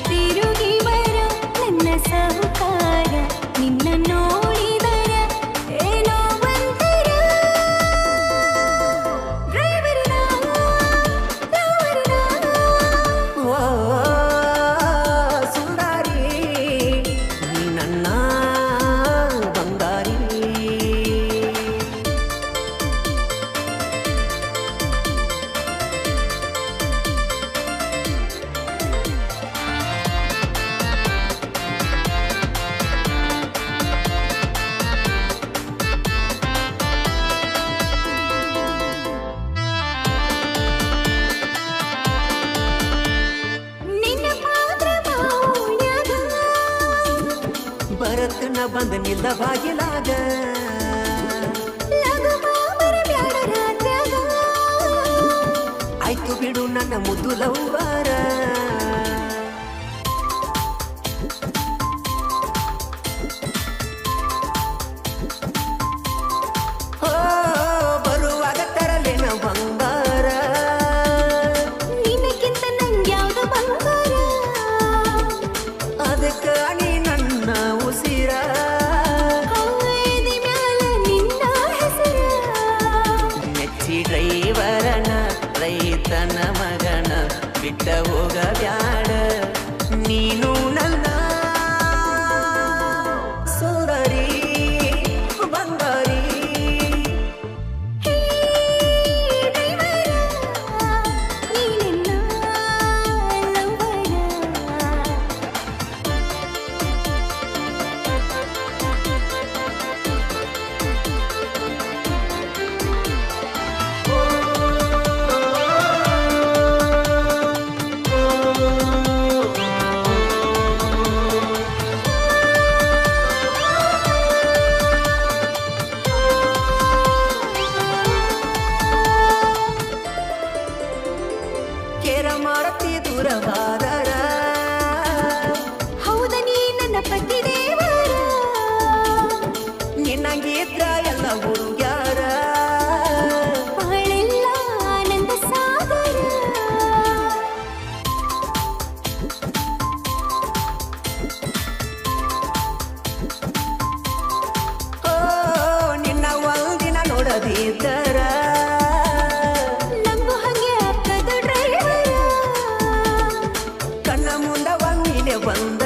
ತಿರುಗಿ ಬರ ನನ್ನ ಸಹಕಾರ ನಿನ್ನ ನೋಡಿದರ ಏನೋ ಒಂಥರ ಡ್ರೈವರಿನ ಲವರಿನ ಸುಂದರಿ ನೀ ನನ್ನ ಬಂಗಾರಿ ನಿನ್ನ ಪಾತ್ರ ಮೌನ್ಯದ ಬರತನ ಬಂದ ನಿಲ್ಲ ಬಾಗಿಲಾಗ ಲಗು ಮಾಮರ ಬ್ಯಾಡ ರಾತ್ರ್ಯಾಗ ಆಯ್ತು ಬಿಡು ನನ್ನ ಮುದ್ದು ಲವ್ವಾರ ಬರುವಾಗ ತರಲೇನ ಬಂಗಾರ ನಿನಕ್ಕಿಂತ ನಂಗ್ಯಾವ್ದು ಬಂಗಾರ ಅದಕ್ಕ ನೀ ನನ್ನ ಉಸಿರ ಹವೇದಿ ಮ್ಯಾಲ ನಿನ್ನ ಹೆಸರ ಮೆಚ್ಚಿ ಡ್ರೈವರನ ರೈತನ ಮಗನ ಬಿಟ್ಟ ಹೋಗ ಬ್ಯಾಡ ನೀನು ನನ್ನ ಸುಂದರಿ ಬಂಗಾರಿ ಹೇ ಡ್ರೈವರ ನೀನೆನ್ನ ಲವ್ವರ ಕೇರ ಮಾಡತಿ ದೂರವಾದರ ಹೌದ ನೀ ನನ್ನ ಪತಿ ದೇವರ ನಿನ್ನಂಗಿದ್ರ ಎಲ್ಲ ಹುಡುಗ್ಯಾರ ಬಾಳೆಲ್ಲ ಆನಂದ ಸಾಗರ ಓ ನಿನ್ನ ಒಂದಿನ ನೋಡದಿದ್ದರ ನಂಗು ಹಂಗೆ ಆಗ್ತದ ಡ್ರೈವರ ಕಣ್ಣ ಮುಂದ ಒಂದಿನ ಬಂದ